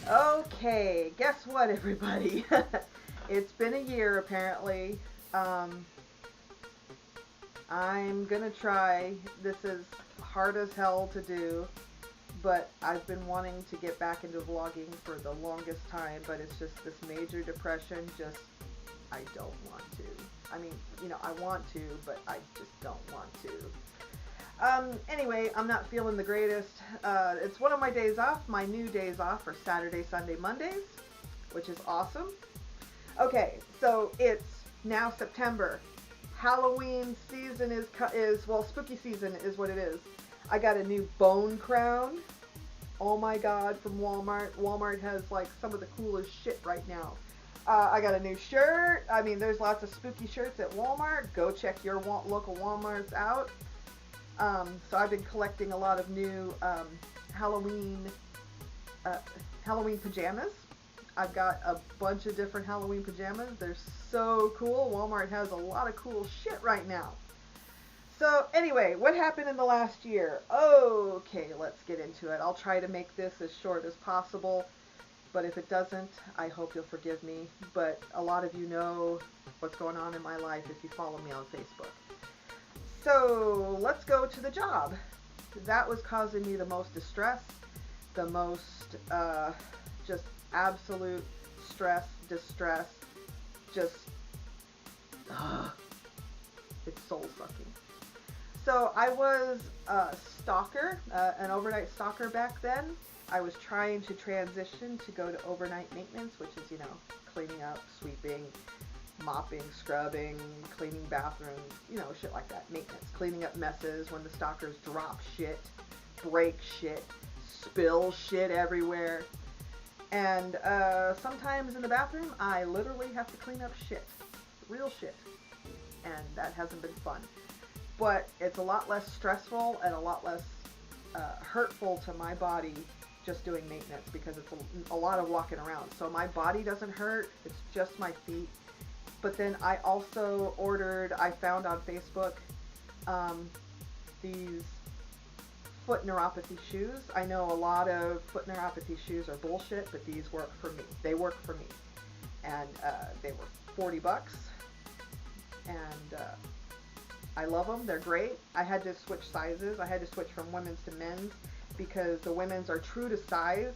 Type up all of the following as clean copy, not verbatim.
Okay, guess what, everybody? It's been a year apparently. Um, I'm gonna try. This is hard as hell to do, but I've been wanting to get back into vlogging for the longest time, but it's just this major depression. Just, I don't want to. I mean, I want to, but I just don't want to. Anyway, I'm not feeling the greatest. It's one of my days off. My new days off are Saturday, Sunday, Mondays, which is awesome. Okay, so it's now September. Halloween season well, spooky season is what it is. I got a new bone crown. Oh my god, from Walmart. Walmart has like some of the coolest shit right now. I got a new shirt. I mean, there's lots of spooky shirts at Walmart. Go check your local Walmarts out. So I've been collecting a lot of new Halloween Halloween pajamas. I've got a bunch of different Halloween pajamas. They're so cool. Walmart has a lot of cool shit right now. So anyway, what happened in the last year? Okay, let's get into it. I'll try to make this as short as possible, but if it doesn't, I hope you'll forgive me. But a lot of you know what's going on in my life if you follow me on Facebook. So let's go to the job. That was causing me the most distress, the most just absolute stress, distress, just it's soul sucking. So I was a stalker, an overnight stalker back then. I was trying to transition to go to overnight maintenance, which is, cleaning up, sweeping, mopping, scrubbing, cleaning bathrooms, shit like that. Maintenance, cleaning up messes when the stalkers drop shit, break shit, spill shit everywhere. And sometimes in the bathroom, I literally have to clean up shit, real shit. And that hasn't been fun. But it's a lot less stressful and a lot less hurtful to my body just doing maintenance, because it's a lot of walking around. So my body doesn't hurt, it's just my feet. But then I also I found on Facebook these foot neuropathy shoes. I know a lot of foot neuropathy shoes are bullshit, but these work for me. They work for me. And they were $40. And I love them. They're great. I had to switch sizes. I had to switch from women's to men's because the women's are true to size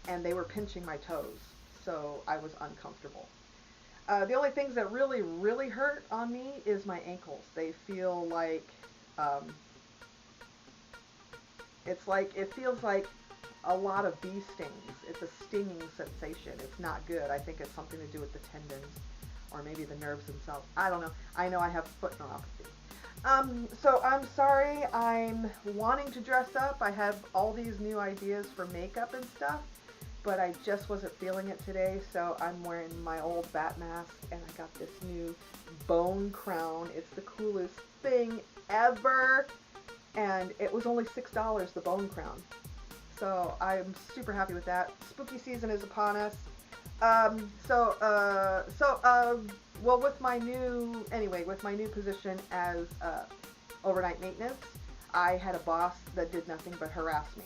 and they were pinching my toes. So I was uncomfortable. The only things that really, really hurt on me is my ankles. They feel like, it feels like a lot of bee stings. It's a stinging sensation. It's not good. I think it's something to do with the tendons or maybe the nerves themselves. I don't know. I know I have foot neuropathy. So I'm sorry. I'm wanting to dress up. I have all these new ideas for makeup and stuff, but I just wasn't feeling it today, so I'm wearing my old bat mask, and I got this new bone crown. It's the coolest thing ever, and it was only $6, the bone crown. So I'm super happy with that. Spooky season is upon us. Well, with my new position as overnight maintenance, I had a boss that did nothing but harass me.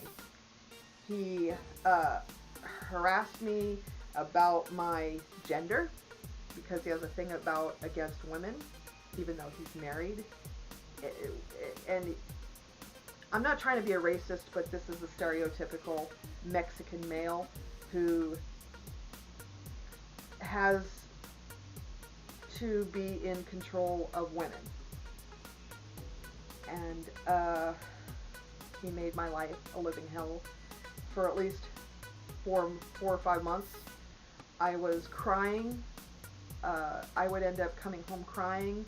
He harassed me about my gender because he has a thing against women, even though he's married. And I'm not trying to be a racist, but this is the stereotypical Mexican male who has to be in control of women. And he made my life a living hell for at least 4 or 5 months. I was crying. I would end up coming home crying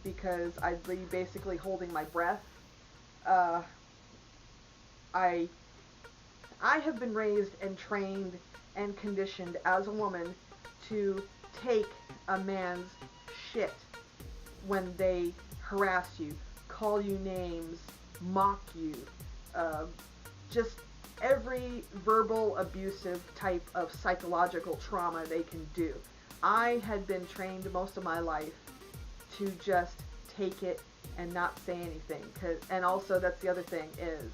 because I'd be basically holding my breath. I have been raised and trained and conditioned as a woman to take a man's shit when they harass you, call you names, mock you, just every verbal abusive type of psychological trauma they can do. I had been trained most of my life to just take it and not say anything. And also, that's the other thing is,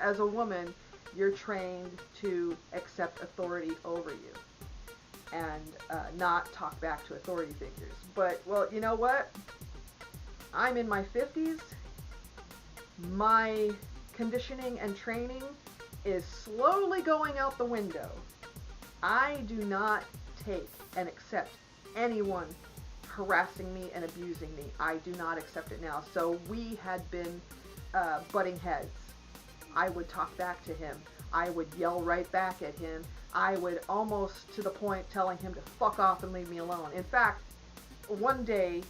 as a woman, you're trained to accept authority over you and not talk back to authority figures. But, well, you know what? I'm in my 50s. My conditioning and training is slowly going out the window. I do not take and accept anyone harassing me and abusing me. I do not accept it now. So we had been butting heads. I would talk back to him. I would yell right back at him. I would almost to the point telling him to fuck off and leave me alone. In fact, one day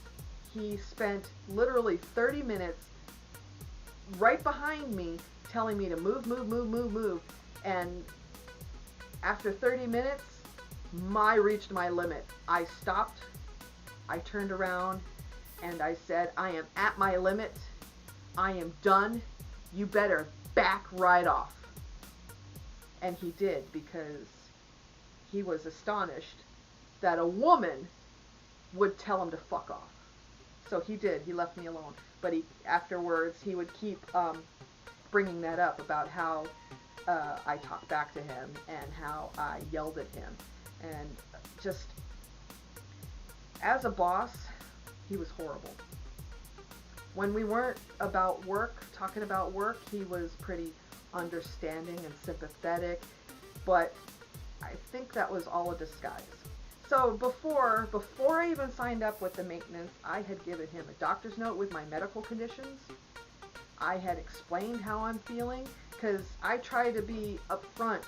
he spent literally 30 minutes right behind me telling me to move. And after 30 minutes, I reached my limit. I stopped. I turned around and I said, I am at my limit. I am done. You better back right off. And he did, because he was astonished that a woman would tell him to fuck off. So he did. He left me alone. But afterwards, he would keep bringing that up about how I talked back to him and how I yelled at him. And just, as a boss, he was horrible. When we weren't talking about work, he was pretty understanding and sympathetic, but I think that was all a disguise. So before I even signed up with the maintenance, I had given him a doctor's note with my medical conditions. I had explained how I'm feeling, because I try to be upfront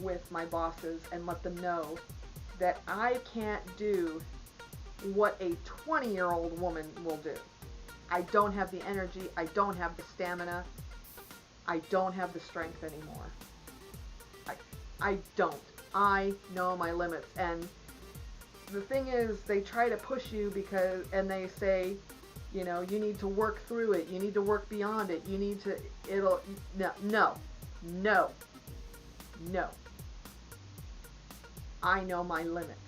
with my bosses and let them know that I can't do what a 20-year-old woman will do. I don't have the energy, I don't have the stamina, I don't have the strength anymore. I don't. I know my limits. And the thing is, they try to push you and they say, you know, you need to work through it, you need to work beyond it, you need to, no. I know my limits.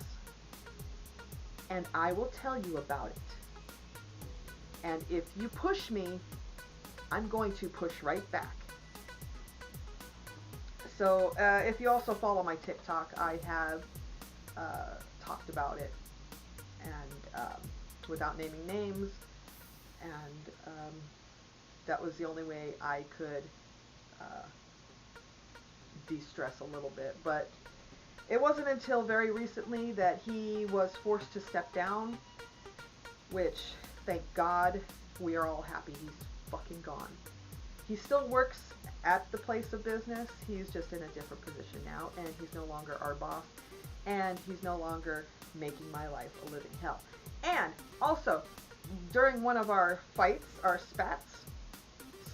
And I will tell you about it. And if you push me, I'm going to push right back. So if you also follow my TikTok, I have talked about it, and without naming names, and that was the only way I could de-stress a little bit. But it wasn't until very recently that he was forced to step down, which, thank God, we are all happy he's fucking gone. He still works at the place of business. He's just in a different position now, and he's no longer our boss, and he's no longer making my life a living hell. And also, during one of our fights, our spats,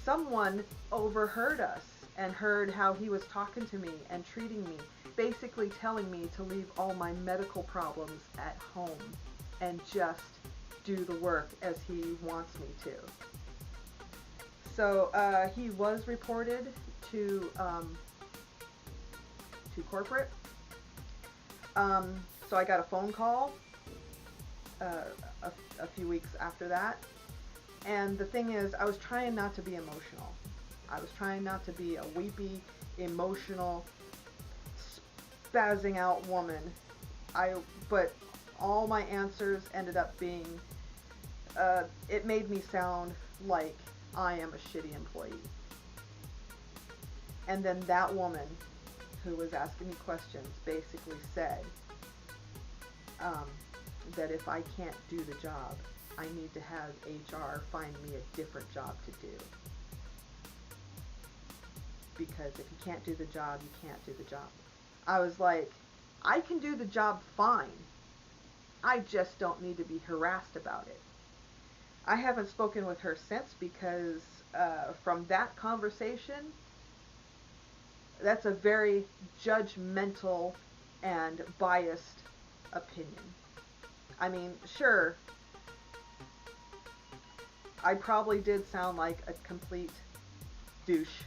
someone overheard us and heard how he was talking to me and treating me, basically telling me to leave all my medical problems at home and just do the work as he wants me to. So he was reported to corporate. So I got a phone call a few weeks after that. And the thing is, I was trying not to be emotional. I was trying not to be a weepy, emotional, spazzing out woman. But all my answers ended up being, it made me sound like I am a shitty employee. And then that woman who was asking me questions basically said that if I can't do the job, I need to have HR find me a different job to do. Because if you can't do the job, you can't do the job. I was like, I can do the job fine. I just don't need to be harassed about it. I haven't spoken with her since because from that conversation, that's a very judgmental and biased opinion. I mean, sure, I probably did sound like a complete douche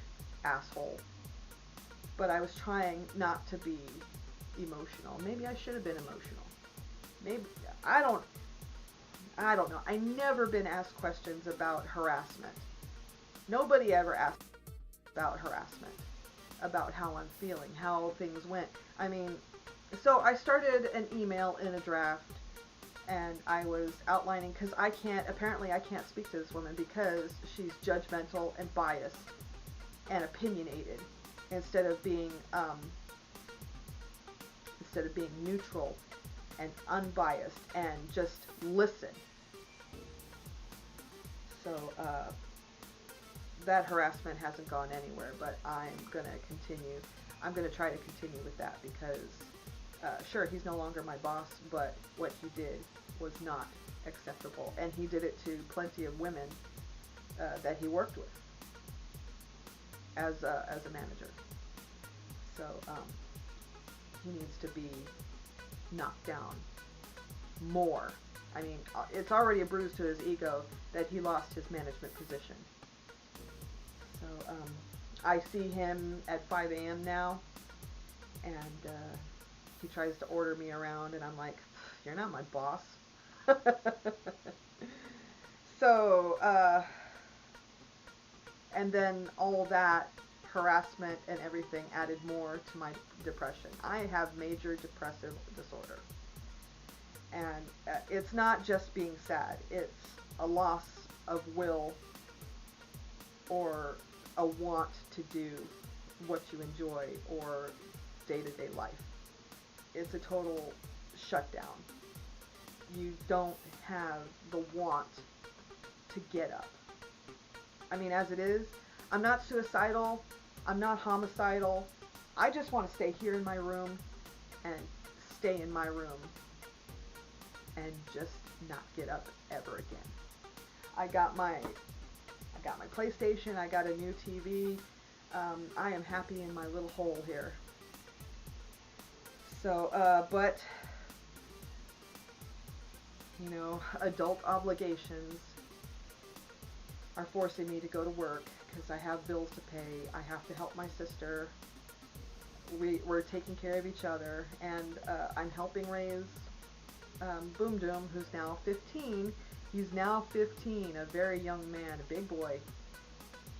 asshole but I was trying not to be emotional. Maybe I should have been emotional. Maybe I don't I don't know. I never been asked questions about harassment. Nobody ever asked about harassment, about how I'm feeling, how things went. I mean, so I started an email in a draft, and I was outlining, because apparently I can't speak to this woman because she's judgmental and biased and opinionated instead of being neutral and unbiased and just listen. So that harassment hasn't gone anywhere, but I'm going to continue. I'm going to try to continue with that because, sure, he's no longer my boss, but what he did was not acceptable. And he did it to plenty of women that he worked with as a manager. So he needs to be knocked down more. I mean, it's already a bruise to his ego that he lost his management position. So I see him at 5 a.m. now, and he tries to order me around, and I'm like, you're not my boss. So, and then all that harassment and everything added more to my depression. I have major depressive disorder. And it's not just being sad. It's a loss of will or a want to do what you enjoy or day-to-day life. It's a total shutdown. You don't have the want to get up. I mean, as it is, I'm not suicidal. I'm not homicidal. I just want to stay here in my room and stay in my room and just not get up ever again. I got my PlayStation. I got a new TV. I am happy in my little hole here. So, but you know, adult obligations are forcing me to go to work because I have bills to pay. I have to help my sister. We're taking care of each other, and I'm helping raise Boom Doom, who's now 15. He's now 15, a very young man, a big boy.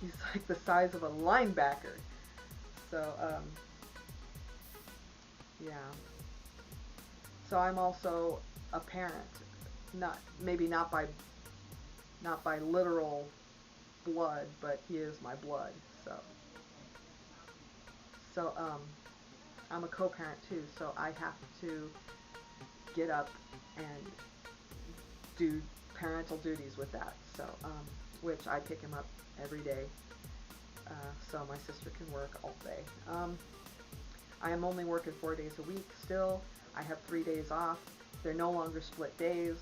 He's like the size of a linebacker. So, yeah. So I'm also a parent, not by literal blood, but he is my blood. So I'm a co-parent too. So I have to get up and do parental duties with that. So which I pick him up every day. So my sister can work all day. I am only working 4 days a week still. I have 3 days off. They're no longer split days.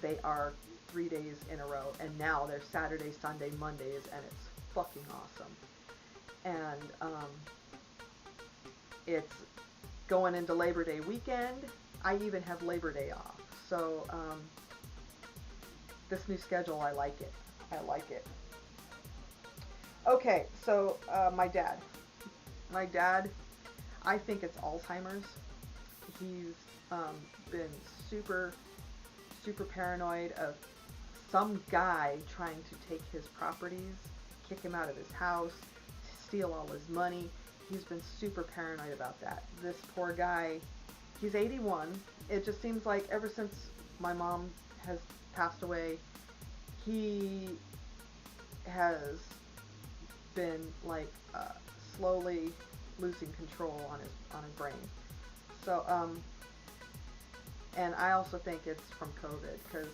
They are 3 days in a row. And now they're Saturday, Sunday, Mondays, and it's fucking awesome. And it's going into Labor Day weekend. I even have Labor Day off. So this new schedule, I like it. I like it. Okay, so my dad, I think it's Alzheimer's. He's been super paranoid of some guy trying to take his properties, kick him out of his house, steal all his money. He's been super paranoid about that. This poor guy, he's 81. It just seems like ever since my mom has passed away, he has been like slowly losing control on his brain. So and I also think it's from COVID, because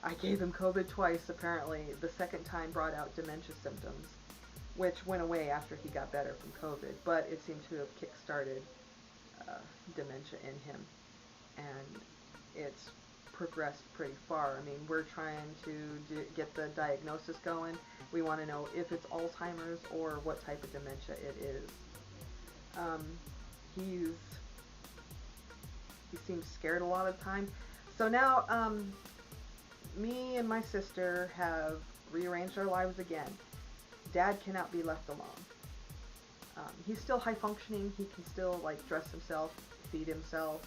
I gave him COVID twice apparently. The second time brought out dementia symptoms, which went away after he got better from COVID, but it seemed to have kick-started dementia in him, and it's progressed pretty far. I mean, we're trying to get the diagnosis going. We want to know if it's Alzheimer's or what type of dementia it is. He seems scared a lot of the time. So now, me and my sister have rearranged our lives again. Dad cannot be left alone. He's still high functioning. He can still like dress himself, feed himself,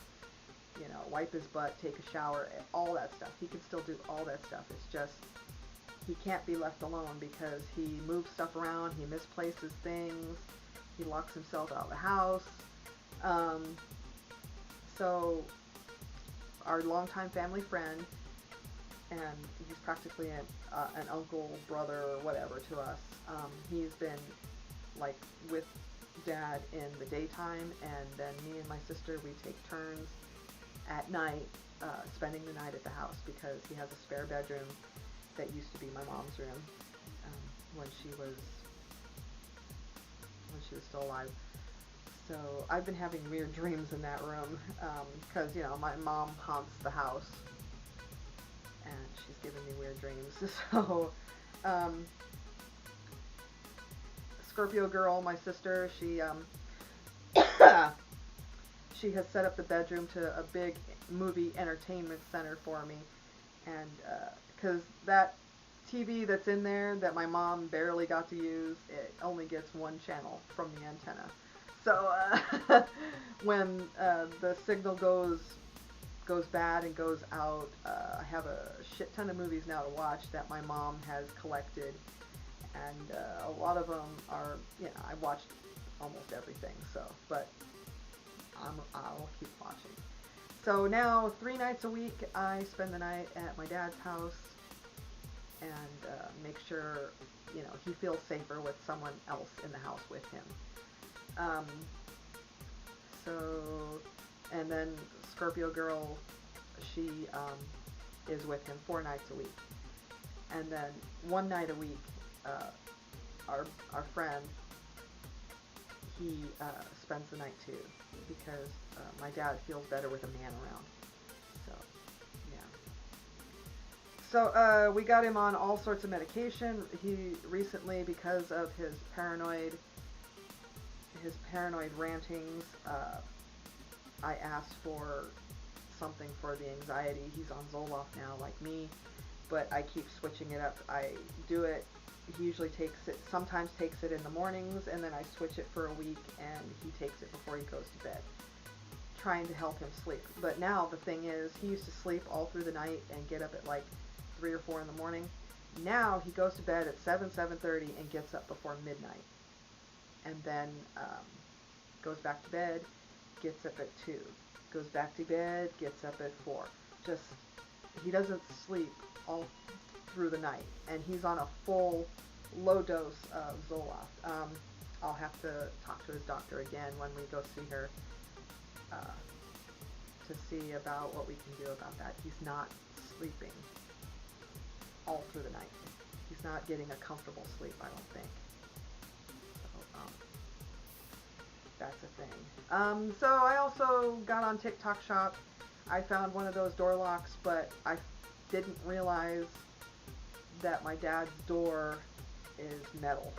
you know, wipe his butt, take a shower, all that stuff. He can still do all that stuff. It's just he can't be left alone because he moves stuff around, he misplaces things, he locks himself out of the house. Um, so our longtime family friend, and he's practically an uncle, brother, or whatever to us. He's been like with Dad in the daytime, and then me and my sister, we take turns at night spending the night at the house because he has a spare bedroom that used to be my mom's room when she was still alive. So I've been having weird dreams in that room because, you know, my mom haunts the house and she's giving me weird dreams. So Scorpio girl, my sister, she she has set up the bedroom to a big movie entertainment center for me, and because that TV that's in there that my mom barely got to use, it only gets one channel from the antenna. So when the signal goes bad and goes out, I have a shit ton of movies now to watch that my mom has collected, and a lot of them are, you know, I watched almost everything. So, but I'll keep watching. So now 3 nights a week I spend the night at my dad's house and make sure, you know, he feels safer with someone else in the house with him. And then Scorpio girl, she is with him 4 nights a week. And then 1 night a week, our friend, he spends the night too, because my dad feels better with a man around. So, yeah. So we got him on all sorts of medication. He recently, because of his paranoid rantings, I asked for something for the anxiety. He's on Zoloft now, like me, but I keep switching it up. I do it. He usually sometimes takes it in the mornings, and then I switch it for a week, and he takes it before he goes to bed, trying to help him sleep. But now the thing is, he used to sleep all through the night and get up at like 3 or 4 in the morning. Now he goes to bed at 7:30, and gets up before midnight, and then goes back to bed, gets up at 2, goes back to bed, gets up at 4. Just, he doesn't sleep all through the night, and he's on a full low dose of Zoloft. I'll have to talk to his doctor again when we go see her to see about what we can do about that. He's not sleeping all through the night. He's not getting a comfortable sleep, I don't think. So, that's a thing. So I also got on TikTok Shop. I found one of those door locks, but I didn't realize that my dad's door is metal.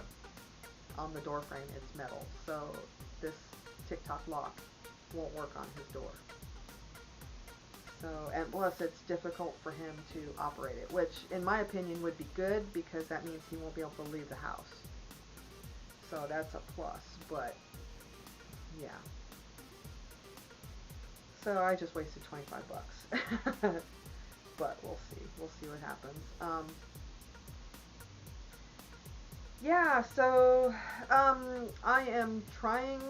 On the door frame, it's metal. So this TikTok lock won't work on his door. So, and plus it's difficult for him to operate it, which in my opinion would be good, because that means he won't be able to leave the house. So that's a plus, but yeah. So I just wasted $25. But we'll see. We'll see what happens. Yeah, so I am trying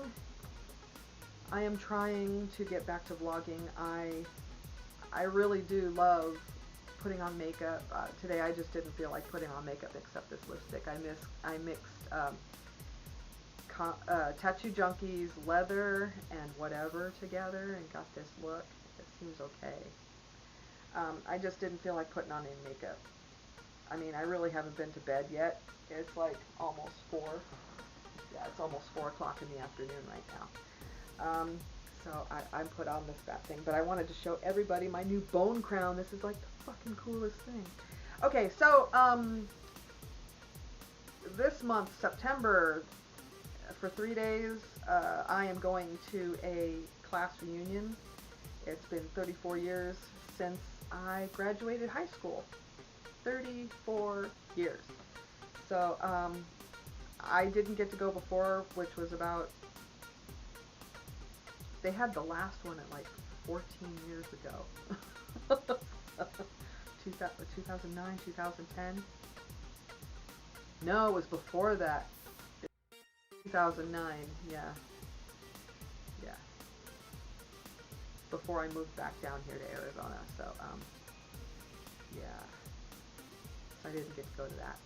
to get back to vlogging. I really do love putting on makeup. Today I just didn't feel like putting on makeup except this lipstick. I mixed Tattoo Junkie's leather and whatever together and got this look. It seems okay. I just didn't feel like putting on any makeup. I mean, I really haven't been to bed yet. It's like almost 4. Yeah, it's almost 4 o'clock in the afternoon right now. So I put on this fat thing, but I wanted to show everybody my new bone crown. This is like the fucking coolest thing. Okay, so this month, September, for 3 days, I am going to a class reunion. It's been 34 years since I graduated high school. 34 years. So I didn't get to go before, which was about, they had the last one at like 14 years ago. 2009, 2010? No, it was before that. 2009, yeah. Yeah. Before I moved back down here to Arizona, so, yeah. So I didn't get to go to that.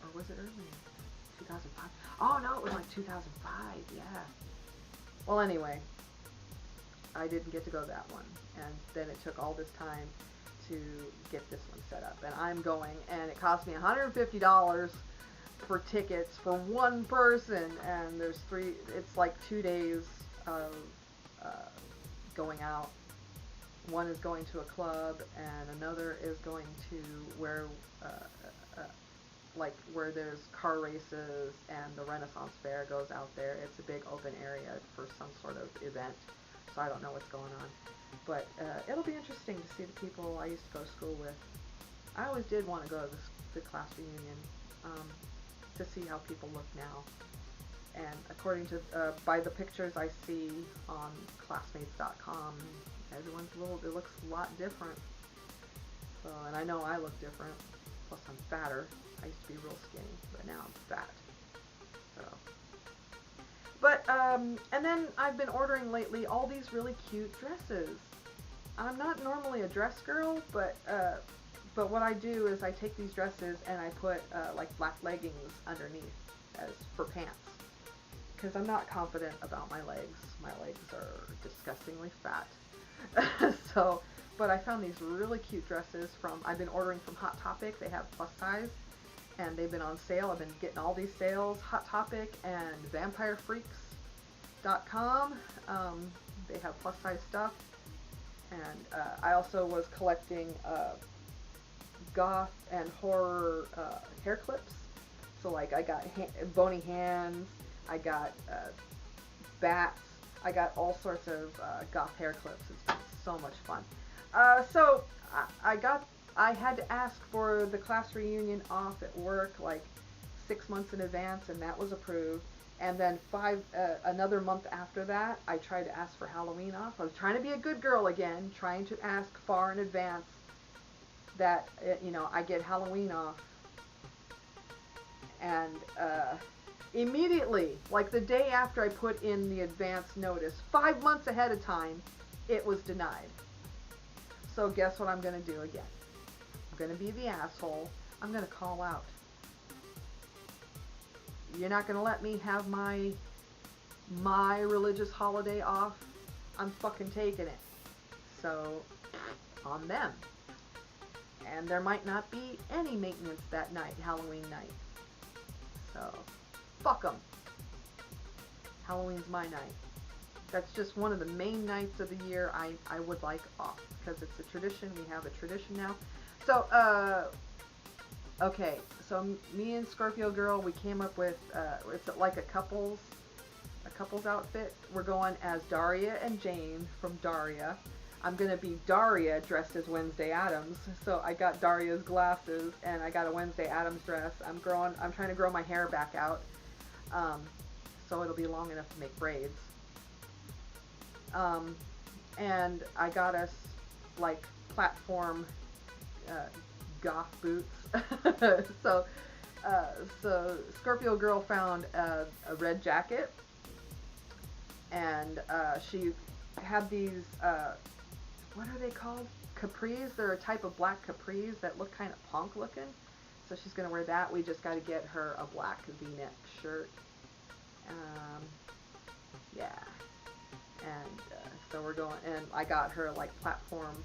Or was it earlier? 2005? Oh, no, it was like 2005, yeah. Well, anyway, I didn't get to go to that one. And then it took all this time to get this one set up. And I'm going, and it cost me $150 for tickets for one person. And there's it's like 2 days of going out. One is going to a club, and another is going to where, like where there's car races, and the Renaissance Fair goes out there. It's a big open area for some sort of event, so I don't know what's going on. But it'll be interesting to see the people I used to go to school with. I always did want to go to the class reunion to see how people look now. And according to, by the pictures I see on classmates.com, everyone's it looks a lot different. So, and I know I look different. Plus I'm fatter. I used to be real skinny, but now I'm fat. So, but, and then I've been ordering lately all these really cute dresses. I'm not normally a dress girl, but what I do is I take these dresses and I put, like black leggings underneath as for pants. Because I'm not confident about my legs. My legs are disgustingly fat. So, but I found these really cute dresses I've been ordering from Hot Topic. They have plus size, and they've been on sale. I've been getting all these sales. Hot Topic and VampireFreaks.com. They have plus size stuff. And I also was collecting goth and horror hair clips. So like I got bony hands, I got bats, I got all sorts of goth hair clips. It's been so much fun. So I had to ask for the class reunion off at work like 6 months in advance, and that was approved. And then another month after that, I tried to ask for Halloween off. I was trying to be a good girl again, trying to ask far in advance that, you know, I get Halloween off. And immediately, like the day after I put in the advance notice, 5 months ahead of time, it was denied. So guess what I'm going to do again? I'm going to be the asshole. I'm going to call out. You're not going to let me have my religious holiday off? I'm fucking taking it. So, on them. And there might not be any maintenance that night, Halloween night. So, fuck them. Halloween's my night. That's just one of the main nights of the year I would like off. Because it's a tradition. We have a tradition now. So, okay. So, me and Scorpio Girl, we came up with, it's like a couple's outfit. We're going as Daria and Jane from Daria. I'm going to be Daria dressed as Wednesday Addams. So I got Daria's glasses and I got a Wednesday Addams dress. I'm trying to grow my hair back out. So it'll be long enough to make braids. And I got us like platform goth boots. So Scorpio Girl found a red jacket, and she had these, what are they called? Capris. They're a type of black capris that look kind of punk looking. So she's going to wear that. We just got to get her a black v-neck shirt. Yeah. And so we're going, and I got her like platform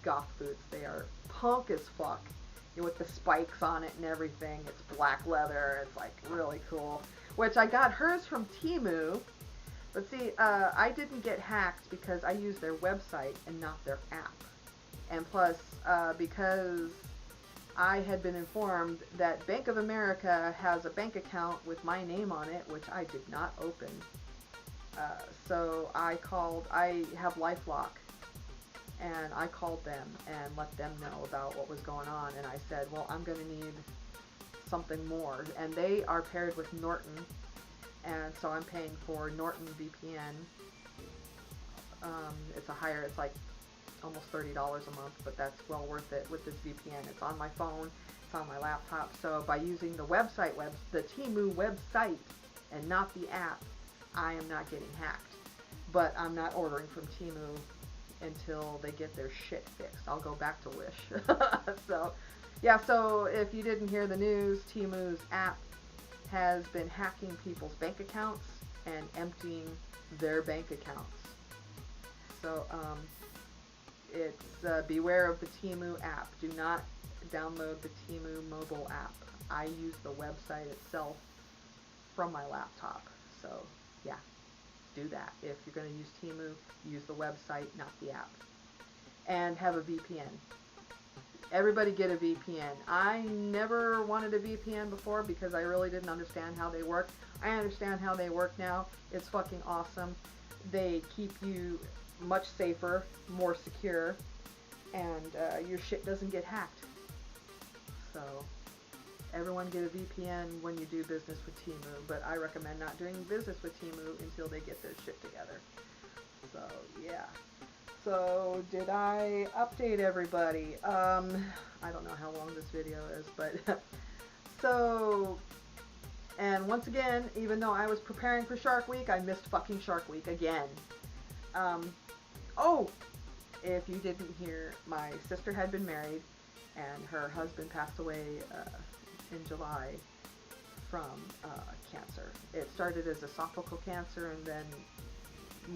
goth boots. They are punk as fuck, with the spikes on it and everything. It's black leather. It's like really cool. Which I got hers from Temu. But see, I didn't get hacked because I used their website and not their app. And plus, because I had been informed that Bank of America has a bank account with my name on it, which I did not open. So I have LifeLock. And I called them and let them know about what was going on. And I said, well, I'm going to need something more, and they are paired with Norton, and so I'm paying for Norton VPN. It's like almost $30 a month, but that's well worth it with this VPN. It's on my phone, it's on my laptop, so by using the Temu website and not the app, I am not getting hacked. But I'm not ordering from Temu until they get their shit fixed. I'll go back to Wish. So, yeah, so if you didn't hear the news, Temu's app has been hacking people's bank accounts and emptying their bank accounts. So, it's beware of the Temu app. Do not download the Temu mobile app. I use the website itself from my laptop. So, yeah, do that. If you're going to use Temu, use the website, not the app. And have a VPN. Everybody get a VPN. I never wanted a VPN before because I really didn't understand how they work. I understand how they work now. It's fucking awesome. They keep you much safer, more secure, and your shit doesn't get hacked. So, everyone get a VPN when you do business with Temu, but I recommend not doing business with Temu until they get their shit together. So, yeah. So, did I update everybody? I don't know how long this video is, but so, and once again, even though I was preparing for Shark Week, I missed fucking Shark Week again. Oh, if you didn't hear, my sister had been married, and her husband passed away in July from cancer. It started as esophageal cancer and then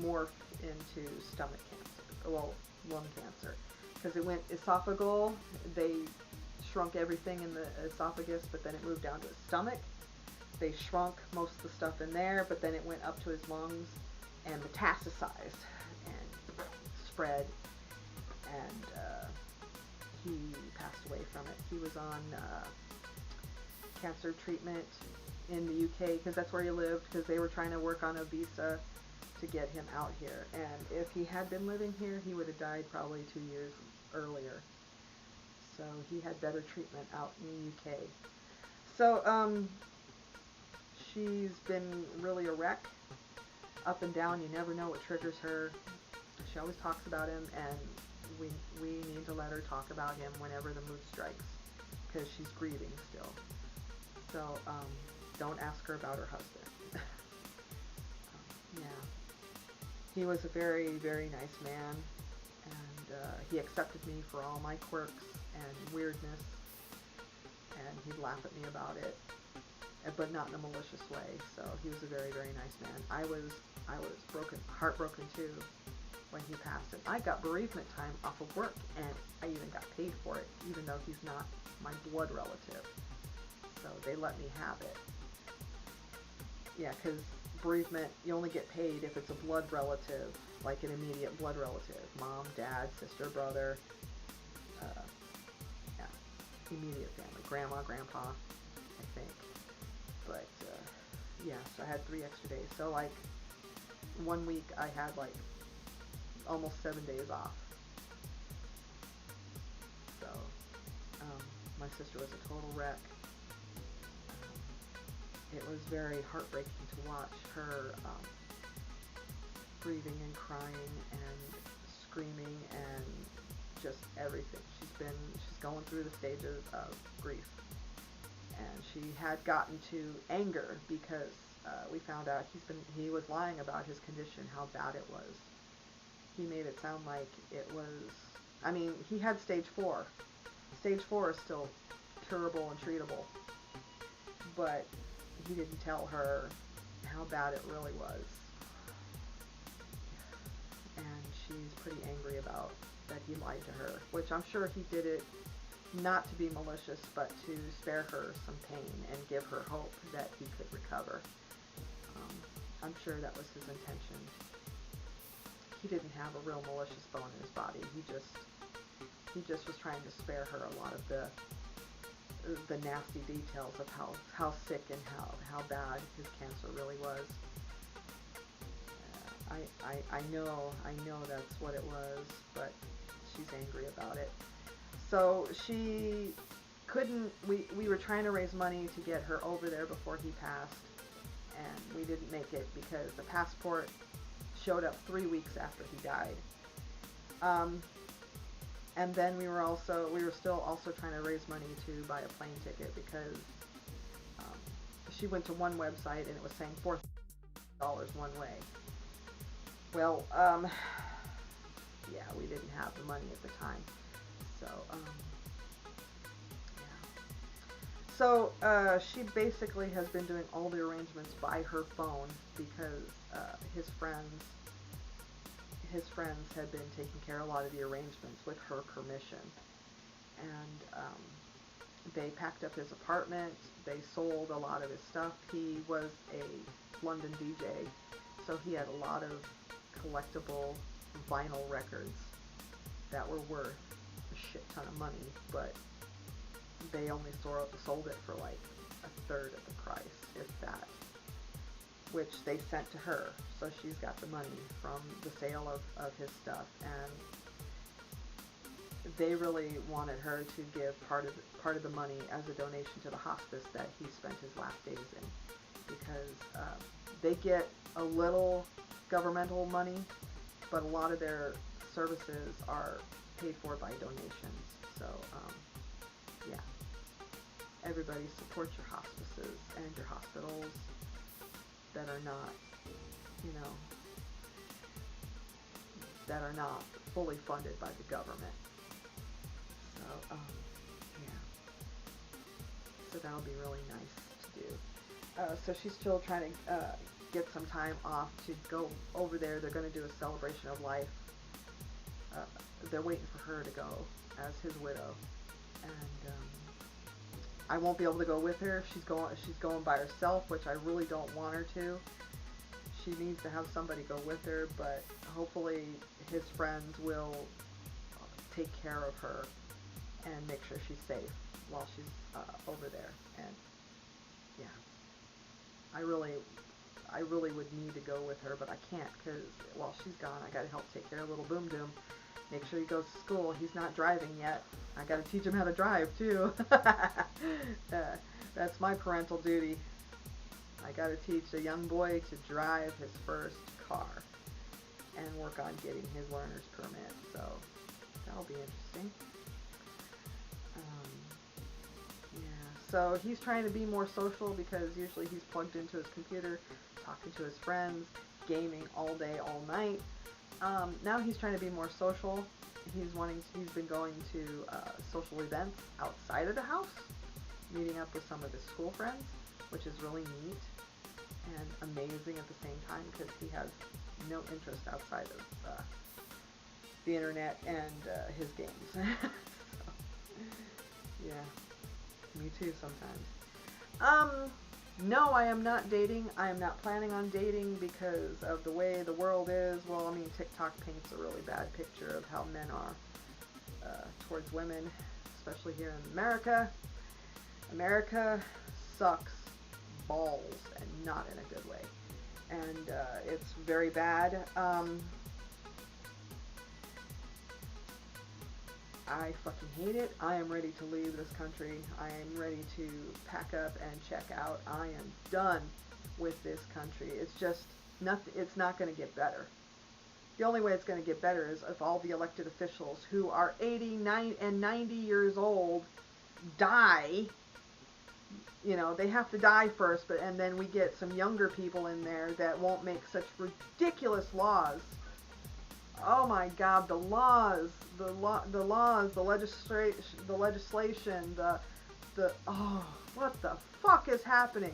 morphed into stomach cancer, well, lung cancer. Because it went esophageal, they shrunk everything in the esophagus, but then it moved down to his stomach. They shrunk most of the stuff in there, but then it went up to his lungs and metastasized and spread, and he passed away from it. He was on cancer treatment in the UK because that's where he lived, because they were trying to work on a visa to get him out here. And if he had been living here, he would have died probably 2 years earlier. So he had better treatment out in the UK. So she's been really a wreck, up and down. You never know what triggers her. She always talks about him, and we need to let her talk about him whenever the mood strikes, because she's grieving still. So don't ask her about her husband. Yeah, he was a very, very nice man, and he accepted me for all my quirks and weirdness, and he'd laugh at me about it, but not in a malicious way. So he was a very, very nice man. I was heartbroken too when he passed, and I got bereavement time off of work, and I even got paid for it, even though he's not my blood relative. So they let me have it. Yeah, because bereavement, you only get paid if it's a blood relative, like an immediate blood relative, mom, dad, sister, brother, yeah, immediate family, grandma, grandpa, I think. But yes, I had 3 extra days. So like 1 week I had like almost 7 days off. So my sister was a total wreck. It was very heartbreaking to watch her grieving and crying and screaming and just everything. She's going through the stages of grief. And she had gotten to anger because we found out he was lying about his condition, how bad it was. He made it sound like it was, I mean, he had stage 4. Stage 4 is still curable and treatable. But he didn't tell her how bad it really was. And she's pretty angry about that he lied to her, which I'm sure he did it not to be malicious, but to spare her some pain and give her hope that he could recover. I'm sure that was his intention. He didn't have a real malicious bone in his body. He just was trying to spare her a lot of the nasty details of how sick and how bad his cancer really was. I know that's what it was, but she's angry about it. So she couldn't, we were trying to raise money to get her over there before he passed, and we didn't make it because the passport showed up 3 weeks after he died. And then we were still also trying to raise money to buy a plane ticket because she went to one website and it was saying $4,000 one way. Well, yeah, we didn't have the money at the time, so yeah. So she basically has been doing all the arrangements by her phone because his friends had been taking care of a lot of the arrangements with her permission. And they packed up his apartment, they sold a lot of his stuff. He was a London DJ, so he had a lot of collectible vinyl records that were worth a shit ton of money, but they only sold it for like a third of the price, if that, which they sent to her. So she's got the money from the sale of his stuff, and they really wanted her to give part of the money as a donation to the hospice that he spent his last days in, because they get a little governmental money, but a lot of their services are paid for by donations. So yeah, everybody support your hospices and your hospitals that are not, you know, that are not fully funded by the government. So yeah, so that'll be really nice to do. So she's still trying to get some time off to go over there. They're going to do a celebration of life. They're waiting for her to go as his widow, and I won't be able to go with her. She's going by herself, which I really don't want her to. She needs to have somebody go with her, but hopefully his friends will take care of her and make sure she's safe while she's over there. And yeah, I really would need to go with her, but I can't because while she's gone, I got to help take care of little Boom Doom. Make sure he goes to school. He's not driving yet. I got to teach him how to drive too. That's my parental duty. I got to teach a young boy to drive his first car and work on getting his learner's permit. So that'll be interesting. Yeah. So he's trying to be more social because usually he's plugged into his computer, talking to his friends, gaming all day, all night. Now he's trying to be more social. He's been going to social events outside of the house, meeting up with some of his school friends, which is really neat and amazing at the same time because he has no interest outside of the internet and his games. So, yeah, me too sometimes. No, I am not dating. I am not planning on dating because of the way the world is. Well, I mean, TikTok paints a really bad picture of how men are towards women, especially here in America. America sucks balls, and not in a good way. And it's very bad. I fucking hate it. I am ready to leave this country. I am ready to pack up and check out. I am done with this country. It's just nothing. It's not going to get better. The only way it's going to get better is if all the elected officials who are 89 and 90 years old die. You know, they have to die first, and then we get some younger people in there that won't make such ridiculous laws. Oh my God, the laws, the legislation, oh, what the fuck is happening?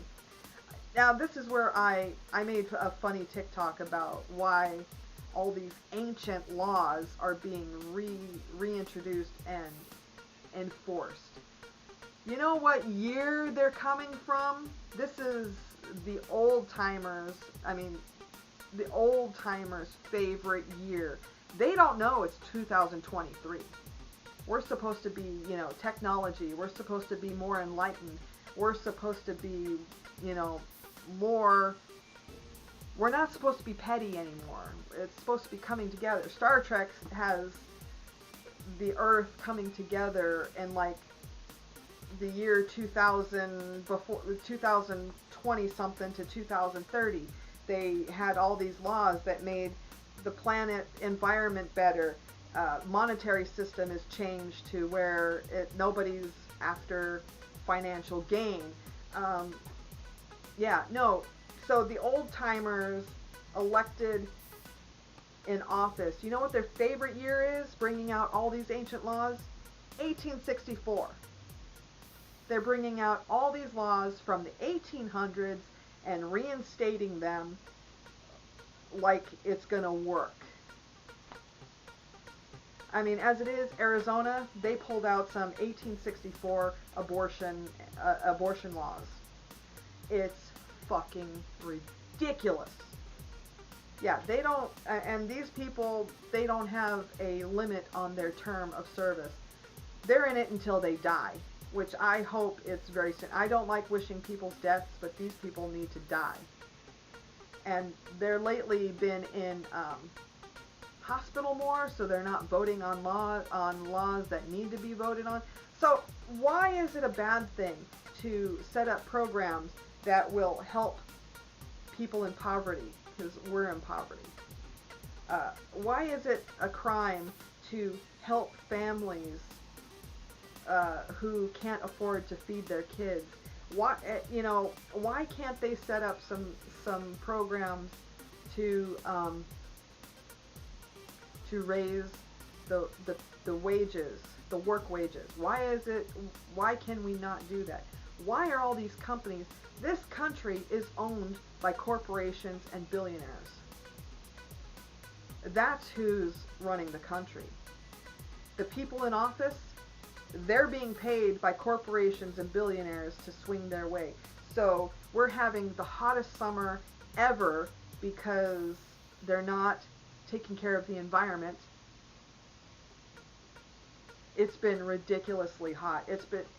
Now this is where I made a funny TikTok about why all these ancient laws are being reintroduced and enforced. You know what year they're coming from? This is the old timers. I mean, the old timers' favorite year. They don't know it's 2023. We're supposed to be, you know, technology. We're supposed to be more enlightened. We're supposed to be, you know, more. We're not supposed to be petty anymore. It's supposed to be coming together. Star Trek has the Earth coming together in like the year 2000, before 2020 something to 2030. They had all these laws that made the planet environment better. Monetary system is changed to where nobody's after financial gain. Um, yeah, no. So the old timers elected in office, you know what their favorite year is, bringing out all these ancient laws? 1864. They're bringing out all these laws from the 1800s and reinstating them like it's going to work. I mean, as it is, Arizona, they pulled out some 1864 abortion laws. It's fucking ridiculous. Yeah, they don't, and these people, they don't have a limit on their term of service. They're in it until they die, which I hope it's very soon. I don't like wishing people's deaths, but these people need to die. And they're lately been in hospital more, so they're not voting on laws that need to be voted on. So why is it a bad thing to set up programs that will help people in poverty? Because we're in poverty. Why is it a crime to help families who can't afford to feed their kids? Why, why can't they set up some programs to raise the wages, the work wages? Why can we not do that? Why are all these companies? This country is owned by corporations and billionaires. That's who's running the country. The people in office, they're being paid by corporations and billionaires to swing their way. So we're having the hottest summer ever because they're not taking care of the environment. It's been ridiculously hot.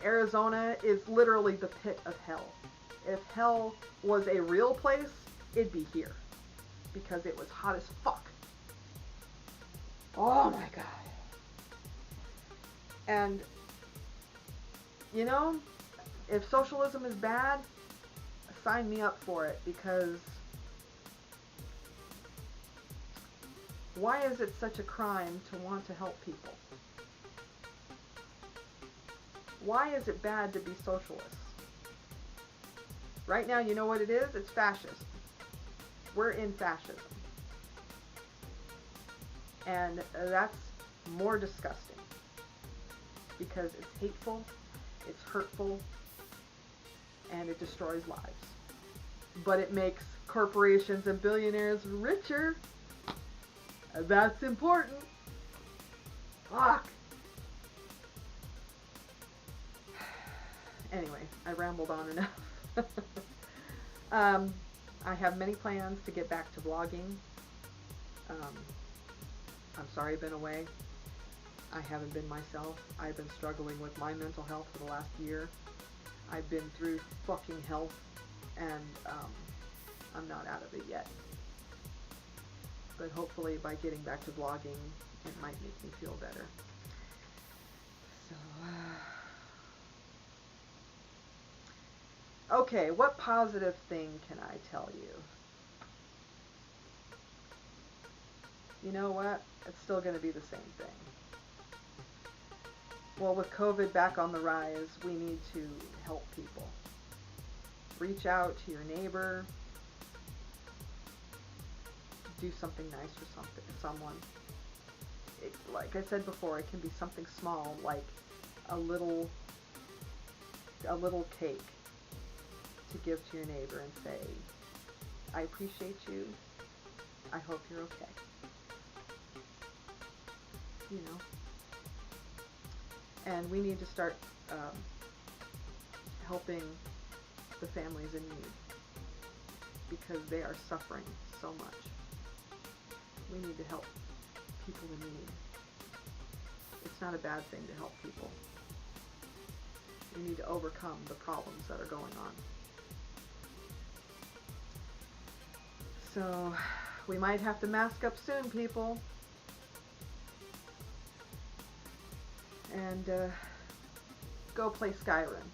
Arizona is literally the pit of hell. If hell was a real place, it'd be here. Because it was hot as fuck. Oh my god. And, if socialism is bad, sign me up for it, because why is it such a crime to want to help people? Why is it bad to be socialist? Right now, you know what it is? It's fascism. We're in fascism. And that's more disgusting. Because it's hateful, it's hurtful, and it destroys lives. But it makes corporations and billionaires richer. That's important. Fuck. Anyway, I rambled on enough. I have many plans to get back to vlogging. I'm sorry I've been away. I haven't been myself. I've been struggling with my mental health for the last year. I've been through fucking hell, and I'm not out of it yet. But hopefully by getting back to vlogging, it might make me feel better. So, okay, what positive thing can I tell you? You know what? It's still going to be the same thing. Well, with COVID back on the rise, we need to help people. Reach out to your neighbor. Do something nice for someone. Like I said before, it can be something small, like a little cake to give to your neighbor and say, I appreciate you. I hope you're okay. And we need to start helping the families in need, because they are suffering so much. We need to help people in need. It's not a bad thing to help people. We need to overcome the problems that are going on. So, we might have to mask up soon, people. And go play Skyrim.